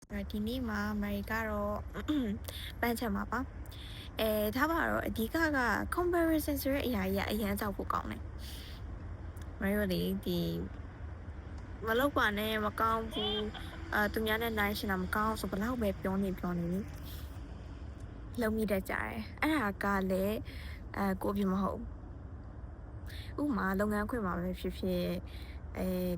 ဒီနေ့မှာအမေရိကတော့ပန်းချက်မှာပါဒါပါတော့အဓိက comparison ဆိုတဲ့အရာကြီးကအရန်ကြောက်ဖို့ကောင်းတယ်မတို့လေဒီမလောက်ပါနဲ့မကောင်းဘူးသူများနဲ့နိုင်ရှင်တာမကောင်းဆိုဘလောက်ပဲပြောနေလုံမိတတ်ကြတယ်အဲ့ဒါကလည်းကိုပြမဟုတ်ဥမာလုပ်ငန်းခွင်မှာပဲဖြစ်ဖြစ်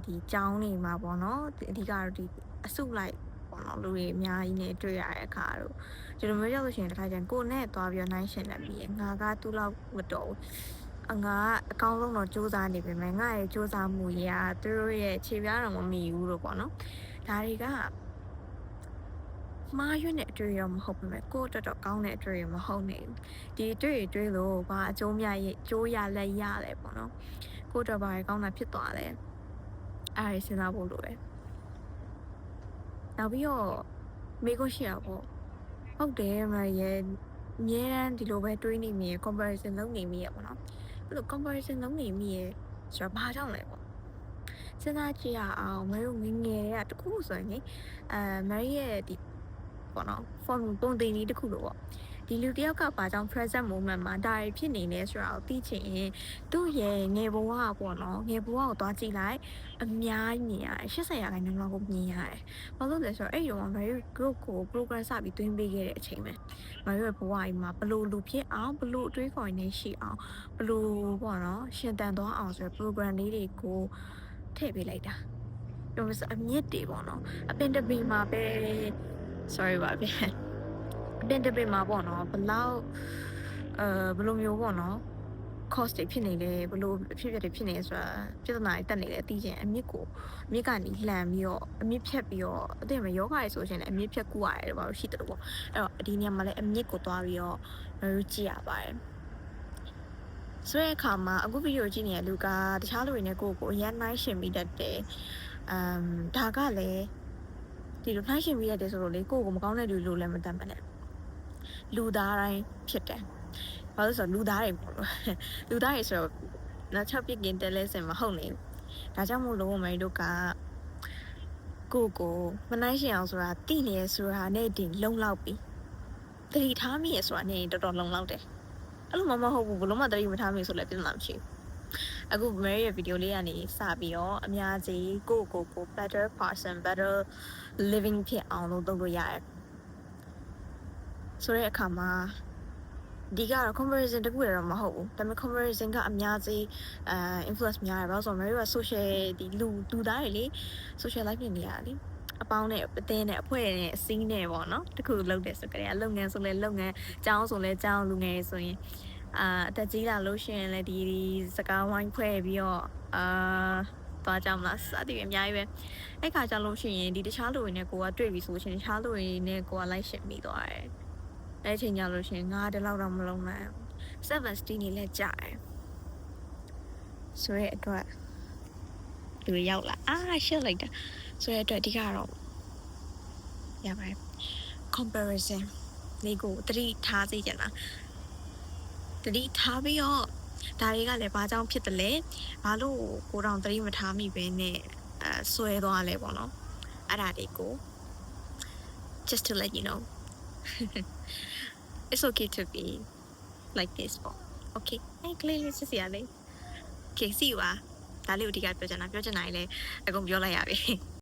ဒီကျောင်းနေမှာပေါ့နော်အဓိကတော့ဒီအစုလိုက်ပေါ့နော်လူတွေအများကြီးနဲ့တွေ့ရတဲ့အခါတော့ဒီလိုမျိုးရောက်လို့ရှိရင်တစ်ခါကျရင်ကိုနဲ့သွားပြီးတော့နိုင်ရှင်လက်ပြီးငါကသူ့လောက်မတော်ငါအကောင်းဆုံးတော့စူးစမ်းနေပြီမယ်ငါရဲ့စူးစမ်းမှုကြီးကသူတို့ရဲ့ခြေပြားတော့မမီဘူးလို့ပေါ့နော်ဒါတွေကမှားရွံ့တဲ့အတွေ့အကြုံမဟုတ်ပါဘူးကိုတော်တော်ကောင်းတဲ့အတွေ့အကြုံမဟုတ်နေဘူးဒီအတွေ့အကြုံလို့ဘာအကျိုးများရဲ့ကျိုးရလက်ရလဲပေါ့နော်ကိုတော်ဘာကောင်းတာဖြစ်သွားလဲအဲ့ဒါစဉ်းစားဖို့လိုပဲနောက်ပြီးတော့မေကိုရှိရပေါ့ဟုတ်တယ်မရဲ့အများအားဒီလိုပဲတွေးနေမိရ comparison လုပ်နေမိရပေါ့နော်အဲ့လို comparison လုပ်နေမိရဆိုတော့ဘာကြောင့်လဲပေါ့စဉ်းစားကြည့်ရအောင်မတို့ငငယ်တွေကတခုဆိုရင်မရဲ့ဒီပေါ့နော် form ပုံသင်ကြီးတခုလို့ပေါ့ဒီလူတယောက်ကဘာကြောင့် present moment မှာဒါတွေဖြစ်နေလဲဆိုတာကိုသိချင်ရင်သူ့ရဲ့ငယ်ဘဝပေါ့နော်ငယ်ဘဝကိုသွားကြည့်လိုက်အများကြီးမြင်ရတယ်80%လောက်ကိုမြင်ရတယ်ဘာလို့လဲဆိုတော့အဲ့ဒီတော့ very group ကို program စပြီးတွင်းပေးခဲ့တဲ့အချိန်ပဲမရဲ့ဘဝကြီးမှာဘလို့လူဖြစ်အောင်ဘလို့အတွေးခေါ်နေရှိအောင်ဘလို့ပေါ့နော်ရှင်တန်သွားအောင်ဆိုရယ် program လေးတွေကိုထည့်ပေးလိုက်တာပြောမစအမြင့်တွေပေါ့နော်အပင်တပင်မှာပဲ sorry ပါဗျအပင်တပင်မှာပေါ့နော်ဘလောက်ဘလိုမျိုးပေါ့နော် cost တွေဖြစ်နေလဲဘလို့ဖြစ်တွေဖြစ်နေဆိုတာပြဿနာတွေတက်နေလဲအသိချင်အမြင့်ကနေလှန်ပြီးတော့အမြင့်ဖြတ်ပြီးတော့အသိမယောဂရဆိုရှင်လည်းအမြင့်ဖြတ်ကူရတယ်ဘာလို့ရှိတယ်လို့ပေါ့အဲ့တော့ဒီနေရာမှာလည်းအမြင့်ကိုသွားပြီးတော့ကြည့်ရပါတယ်ဆိုတဲ့အခါမှာအခုဗီဒီယိုကြည့်နေတဲ့လူကတခြားလူတွေနဲ့ကိုအရန်နိုင်ရှင်မိတတ်တယ်ဒါကလည်းဒီလိုနိုင်ရှင်မိရတယ်ဆိုတော့လေကိုမကောင်းတဲ့လူလို့လည်းမတတ်မနဲ့လူသားတိုင်းဖြစ်တယ်ဘာလို့ဆိုတော့လူသားတွေပေါ့လူသားတွေဆိုတော့နောက်6ပြစ်ကင်းတယ်လဲစင်မဟုတ်နေဘူးဒါကြောင့်မို့လို့မယ်တို့ကကိုမနိုင်ရှင်အောင်ဆိုတာတိနေရဆိုတာနဲ့တင်လုံလောက်ပြီတတိထားမိရဆိုတာနဲ့တော်တော်လုံလောက်တယ်အဲ့လိုမဟုတ်ဘူးဘလို့မှတတိမထားမိဆိုလည်းပြဿနာမရှိဘူးအခု Mary ရဲ့ဗီဒီယိုလေးကနေစပြီးတော့အများကြီးကို better person better living ဖြစ်အောင်လုပ်လို့ရတယ်ဆိုတဲ့အခါမှာဒီကတော့ comparison တခုရတော့မဟုတ်ဘူးဒါပေမဲ့ comparison ကအများကြီး influence များတယ်ဘာလို့ဆိုတော့ Mary က social ဒီလူသားတွေလေ social life နေရတာလေအပေါင်းနဲ့အသင်းနဲ့အဖွဲ့နဲ့အစည်းနဲ့ပေါ့နော်တခုလုပ်တယ်ဆိုကြတယ်လုပ်ငန်းဆိုလဲလုပ်ငန်းကျောင်းဆိုလဲကျောင်းလူငယ်ဆိုရင်အသက်ကြီးလာလို့ရှိရင်လည်းဒီစကားဝိုင်းဖွဲ့ပြီးတော့သွားကြမလားစသည်အများကြီးပဲအဲ့ခါကျလို့ရှိရင်ဒီတခြားလူတွေနဲ့ကိုကတွေ့ပြီဆိုရှင်တခြားလူတွေနဲ့ကိုကလိုက်ရှင်မိသွားတယ်အဲ့ချိန်ကြလို့ရှိရင်ငါဒီလောက်တော့မလုံးနိုင်7နေလဲကြာတယ်ဆိုရဲအတွက်လူရောက်လာရှက်လိုက်တာဆိုရဲအတွက်အဓိကတော့ရပါတယ် comparison လေးကိုတတိထားစေချင်တာတတိထားပြီးတော့ဒါတွေကလည်းဘာကြောင့်ဖြစ်တယ်လဲဘာလို့ကိုတောင်တတိမထားမိပဲနဲ့ဆွဲသွားလဲပေါ့နော်အဲ့ဒါတွေကို just to let you know it's okay to be like this okay hey clearly စစ်စရာလေး okay see you ဒါလေးကိုဒီကပြောချင်တာရင်လည်းအကုန်ပြောလိုက်ရပြီ